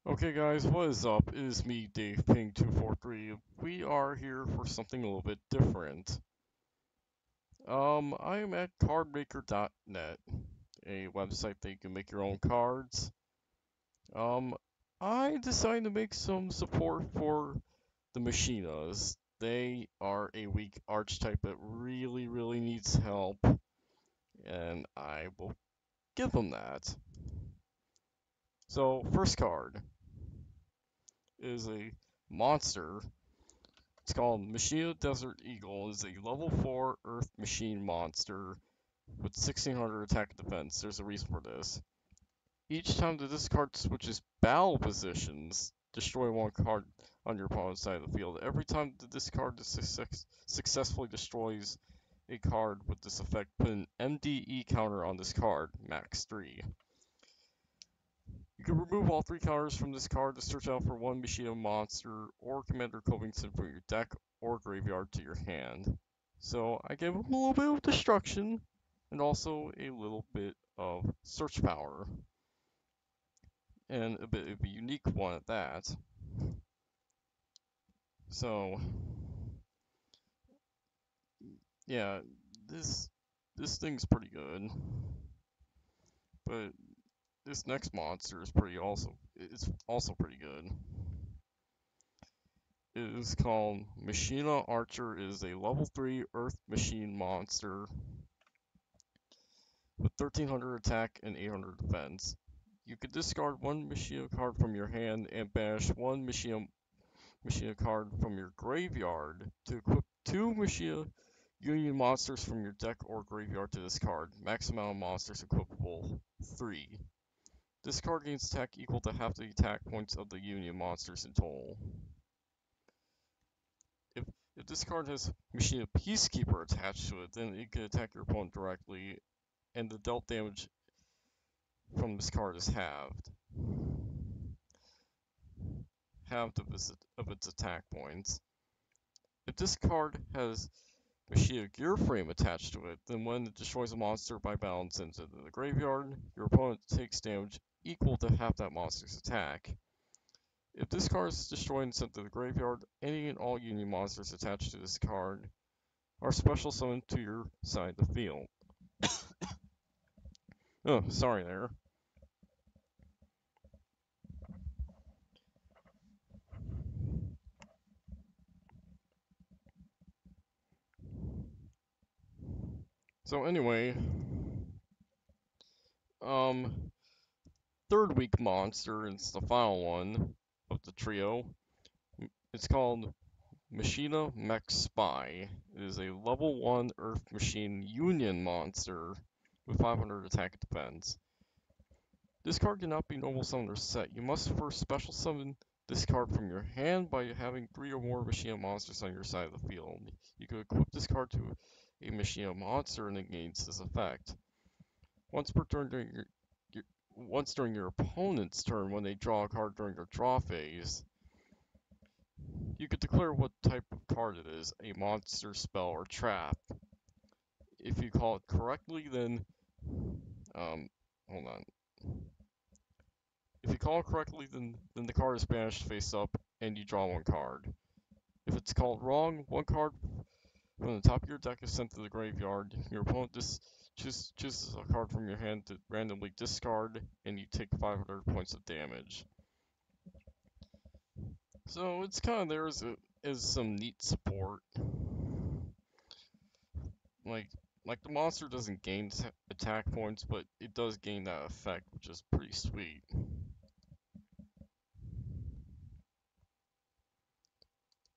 Okay guys, what is up? It is me, Dave Ping 243. We are here for something a little bit different. I am at cardmaker.net, a website that you can make your own cards. Um, I decided to make some support for the Machinas. They are a weak archetype that really needs help, and I will give them that. So, first card is a monster. It's called Machina Desert Eagle. It's a level 4 Earth Machine monster with 1600 attack and defense. There's a reason for this. Each time the discard switches battle positions, destroy one card on your opponent's side of the field. Every time the discard successfully destroys a card with this effect, put an MDE counter on this card, max 3. You can remove all 3 counters from this card to search out for one Machina monster or Commander Covington from your deck or graveyard to your hand. So I gave him a little bit of destruction and also a little bit of search power. And a bit of a unique one at that. So yeah, this thing's pretty good. But this next monster is it's also pretty good. It is called Machina Archer. It is a level 3 Earth Machine monster with 1300 attack and 800 defense. You can discard one Machina card from your hand and banish one Machina card from your graveyard to equip 2 Machina Union monsters from your deck or graveyard to this card. Max amount of monsters equipable 3. This card gains attack equal to half the attack points of the Union monsters in total. If if this card has Machina Peacekeeper attached to it, then it can attack your opponent directly, and the dealt damage from this card is halved of its attack points. If this card has Machina Gear Frame attached to it, then when it destroys a monster by battle and sends it to the graveyard, your opponent takes damage equal to half that monster's attack. If this card is destroyed and sent to the graveyard, any and all Union monsters attached to this card are special summoned to your side of the field. Oh, sorry there. So anyway, um, third week monster, it's the final one of the trio. It's called Machina Mech Spy. It is a level 1 Earth Machine Union monster with 500 attack and defense. This card cannot be normal summoned or set. You must first special summon this card from your hand by having 3 or more Machina monsters on your side of the field. You can equip this card to a Machina monster and it gains this effect. Once per turn during your opponent's turn when they draw a card during their draw phase, you could declare what type of card it is, a monster, spell, or trap. If you call it correctly, then hold on. If you call it correctly, then the card is banished face up, and you draw one card. If it's called wrong, one card from the top of your deck is sent to the graveyard. Your opponent chooses a card from your hand to randomly discard, and you take 500 points of damage. So it's kind of there as some neat support. Like like the monster doesn't gain attack points, but it does gain that effect, which is pretty sweet.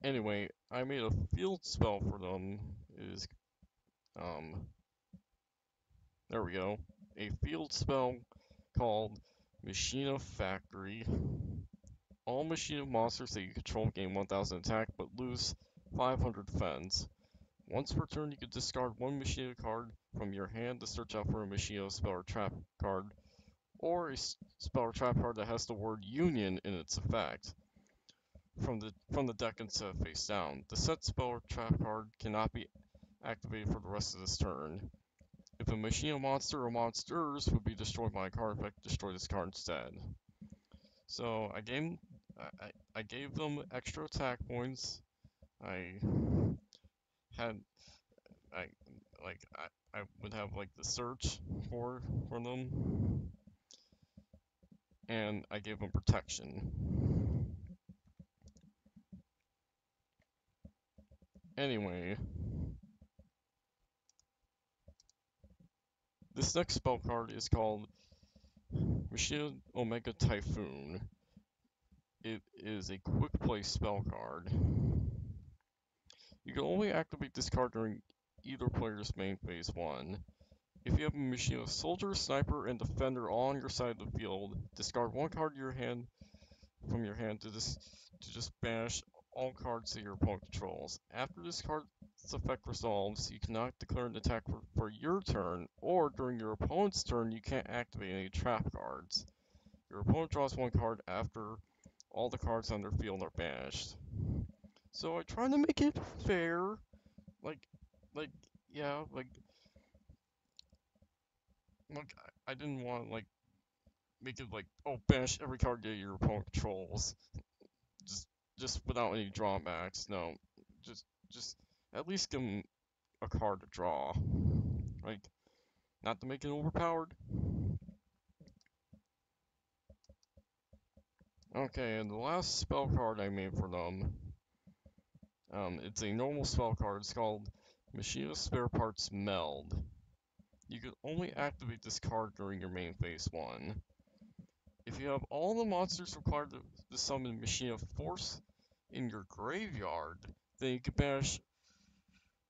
Anyway, I made a field spell for them. It is there we go. A field spell called Machina Factory. All Machina monsters that you control gain 1000 attack but lose 500 defense. Once per turn, you can discard one Machina card from your hand to search out for a Machina spell or trap card, or a spell or trap card that has the word Union in its effect from the deck and set face down. The set spell or trap card cannot be activated for the rest of this turn. If a Machina monster or monsters would be destroyed by a card effect, destroy this card instead. So I gave them extra attack points. I had I I would have like the search for them, and I gave them protection. Anyway, this next spell card is called Machina Omega Typhoon. It is a quick play spell card. You can only activate this card during either player's main phase 1. If you have a Machina Soldier, Sniper, and Defender all on your side of the field, discard one card from your hand to just banish all cards that your opponent controls. After this card's effect resolves, you cannot declare an attack for your turn, or during your opponent's turn, you can't activate any trap cards. Your opponent draws one card after all the cards on their field are banished. So I try to make it fair, like, like, yeah, like I didn't want to make it like, oh, banish every card that your opponent controls, just just without any drawbacks. No, just just at least give them a card to draw, like not to make it overpowered. Okay, and the last spell card I made for them, it's a normal spell card. It's called Machina Spare Parts Meld. You can only activate this card during your main phase 1. If you have all the monsters required to summon Machina Force in your graveyard, then you can banish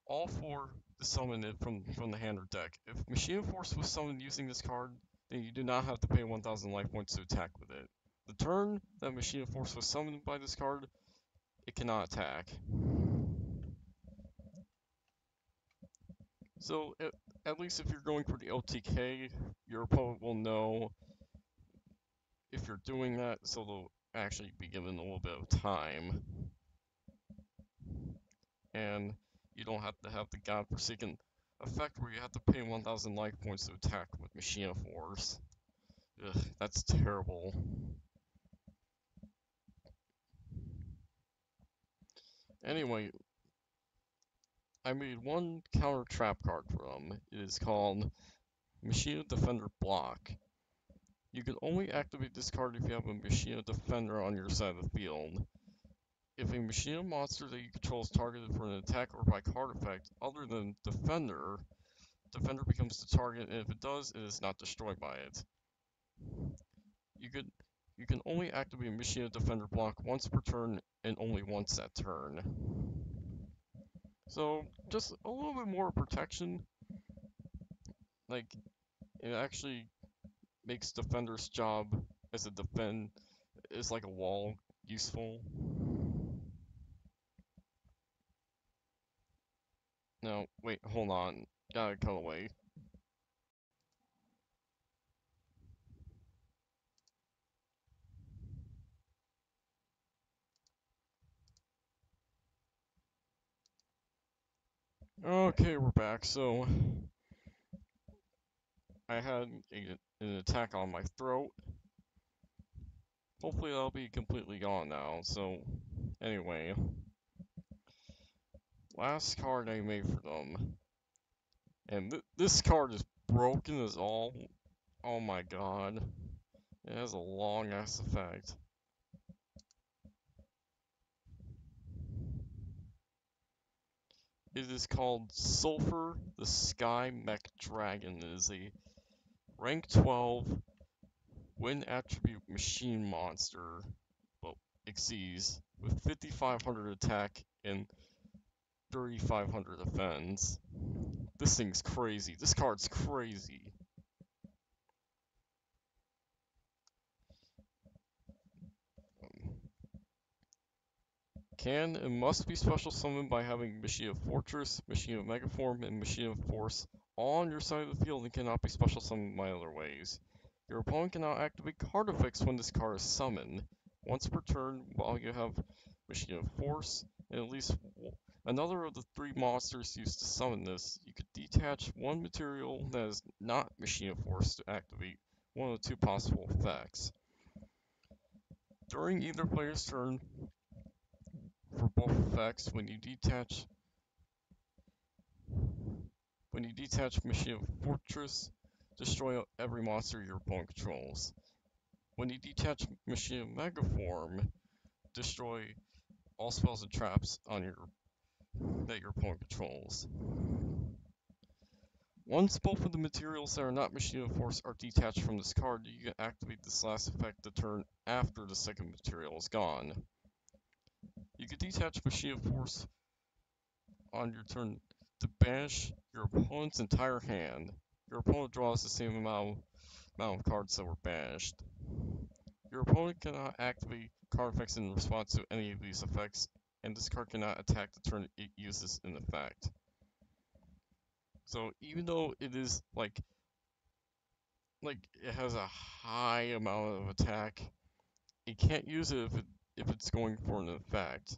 all 4 to summon it from the hand or deck. If Machina Force was summoned using this card, then you do not have to pay 1000 life points to attack with it. The turn that Machina Force was summoned by this card, it cannot attack. So, at least if you're going for the OTK, your opponent will know if you're doing that, so they'll actually be given a little bit of time. And you don't have to have the godforsaken effect where you have to pay 1000 life points to attack with Machina Force. Ugh, that's terrible. Anyway, I made one counter trap card for them. It is called Machina Defender Block. You can only activate this card if you have a Machina Defender on your side of the field. If a Machina monster that you control is targeted for an attack or by card effect other than Defender, Defender becomes the target, and if it does, it is not destroyed by it. You can only activate Machina Defender Block once per turn and only once that turn. So just a little bit more protection. Like it actually makes Defender's job as a defend is like a wall useful. No, wait, hold on. Gotta cut away. Okay, we're back. So I had an attack on my throat. Hopefully that'll be completely gone now. So anyway, last card I made for them, and this card is broken as all. Oh my god, it has a long ass effect. It is called Sulfur the Sky Mech Dragon. It is a rank 12 wind attribute machine monster, well, exceeds, with 5500 attack and 3500 defense. This thing's crazy. This card's crazy. Can and must be special summoned by having Machina Fortress, Machina Megaform, and Machina Force all on your side of the field and cannot be special summoned by other ways. Your opponent cannot activate card effects when this card is summoned. Once per turn, while you have Machina Force and at least another of the 3 monsters used to summon this, you could detach one material that is not Machina Force to activate one of the 2 possible effects. During either player's turn, for both effects, when you detach Machina Fortress, destroy every monster your opponent controls. When you detach Machina Megaform, destroy all spells and traps that your opponent controls. Once both of the materials that are not Machina Force are detached from this card, you can activate this last effect the turn after the second material is gone. You can detach Machina Force on your turn to banish your opponent's entire hand. Your opponent draws the same amount of cards that were banished. Your opponent cannot activate card effects in response to any of these effects, and this card cannot attack the turn it uses in effect. So even though it is like it has a high amount of attack, it can't use it if it's going for an effect.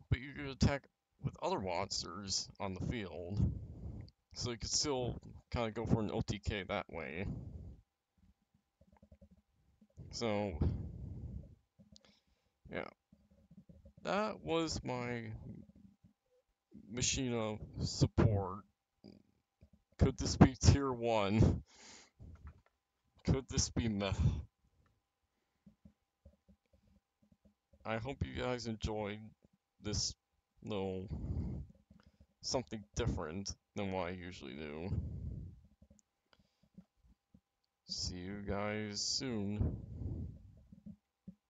But you can attack with other monsters on the field, so you could still kind of go for an OTK that way. So yeah, that was my Machina support. Could this be tier 1? Could this be meh? I hope you guys enjoyed this little something different than what I usually do. See you guys soon.